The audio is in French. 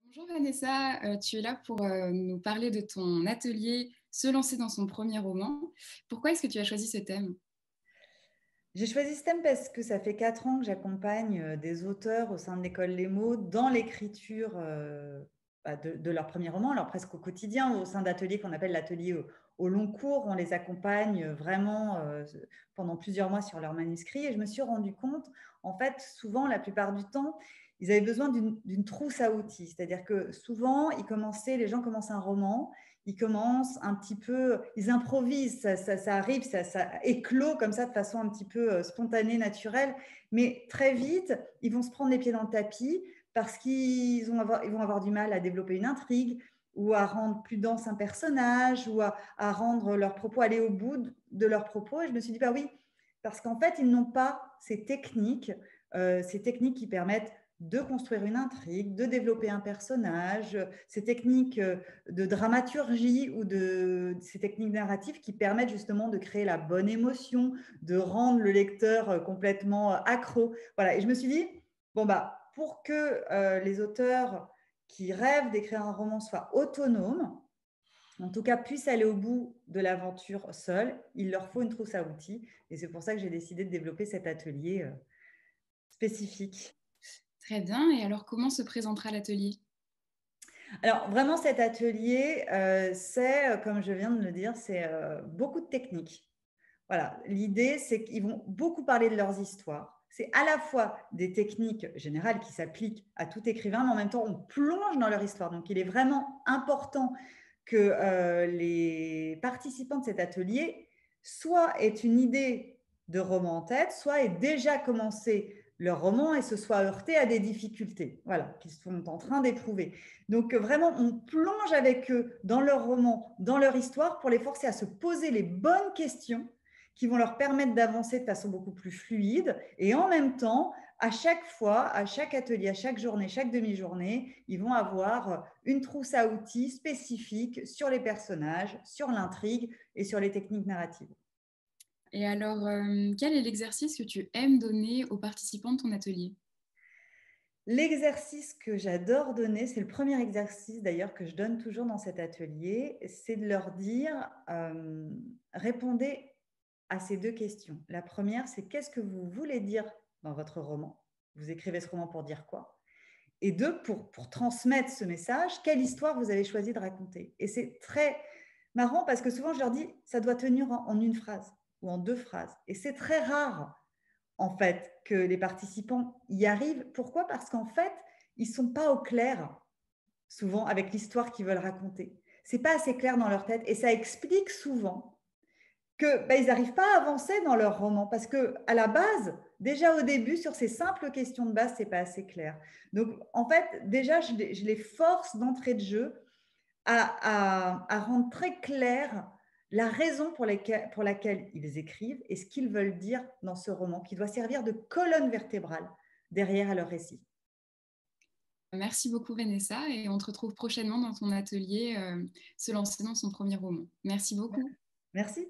Bonjour Vanessa, tu es là pour nous parler de ton atelier Se lancer dans son premier roman. Pourquoi est-ce que tu as choisi ce thème? J'ai choisi ce thème parce que ça fait 4 ans que j'accompagne des auteurs au sein de l'école Les Mots dans l'écriture de leur premier roman, alors presque au quotidien, au sein d'ateliers qu'on appelle l'atelier au long cours. On les accompagne vraiment pendant plusieurs mois sur leur manuscrit. Et je me suis rendu compte, en fait, souvent, la plupart du temps, ils avaient besoin d'une trousse à outils. C'est-à-dire que souvent, les gens commencent un roman, ils commencent un petit peu, ils improvisent, ça arrive, ça éclot comme ça de façon un petit peu spontanée, naturelle, mais très vite, ils vont se prendre les pieds dans le tapis parce ils vont avoir du mal à développer une intrigue ou à rendre plus dense un personnage ou à rendre leurs propos, aller au bout de leurs propos. Et je me suis dit, bah oui, parce qu'en fait, ils n'ont pas ces techniques qui permettent de construire une intrigue, de développer un personnage, ces techniques de dramaturgie ou ces techniques narratives qui permettent justement de créer la bonne émotion, de rendre le lecteur complètement accro. Voilà. Et je me suis dit, bon, bah, pour que les auteurs qui rêvent d'écrire un roman soient autonomes, en tout cas puissent aller au bout de l'aventure seuls, il leur faut une trousse à outils. Et c'est pour ça que j'ai décidé de développer cet atelier spécifique. Très bien, et alors comment se présentera l'atelier? Alors, vraiment, cet atelier, c'est, comme je viens de le dire, c'est beaucoup de techniques. Voilà, l'idée, c'est qu'ils vont beaucoup parler de leurs histoires. C'est à la fois des techniques générales qui s'appliquent à tout écrivain, mais en même temps, on plonge dans leur histoire. Donc, il est vraiment important que les participants de cet atelier soit aient une idée de roman en tête, soit aient déjà commencé leur roman et se soient heurtés à des difficultés, voilà, qu'ils sont en train d'éprouver. Donc vraiment, on plonge avec eux dans leur roman, dans leur histoire, pour les forcer à se poser les bonnes questions qui vont leur permettre d'avancer de façon beaucoup plus fluide. Et en même temps, à chaque fois, à chaque atelier, à chaque journée, chaque demi-journée, ils vont avoir une trousse à outils spécifique sur les personnages, sur l'intrigue et sur les techniques narratives. Et alors, quel est l'exercice que tu aimes donner aux participants de ton atelier? L'exercice que j'adore donner, c'est le premier exercice d'ailleurs que je donne toujours dans cet atelier, c'est de leur dire, répondez à ces deux questions. La première, c'est qu'est-ce que vous voulez dire dans votre roman? Vous écrivez ce roman pour dire quoi? Et deux, pour transmettre ce message, quelle histoire vous avez choisi de raconter? Et c'est très marrant parce que souvent je leur dis, ça doit tenir en une phrase ou en deux phrases. Et c'est très rare en fait, que les participants y arrivent. Pourquoi? Parce qu'en fait, ils ne sont pas au clair, souvent, avec l'histoire qu'ils veulent raconter. Ce n'est pas assez clair dans leur tête. Et ça explique souvent qu'ils n'arrivent pas à avancer dans leur roman. Parce qu'à la base, déjà au début, sur ces simples questions de base, ce n'est pas assez clair. Donc, en fait, déjà, je les force d'entrée de jeu à rendre très clair la raison pour laquelle ils écrivent et ce qu'ils veulent dire dans ce roman, qui doit servir de colonne vertébrale derrière à leur récit. Merci beaucoup Vanessa, et on te retrouve prochainement dans ton atelier Se lancer dans son premier roman. Merci beaucoup. Merci.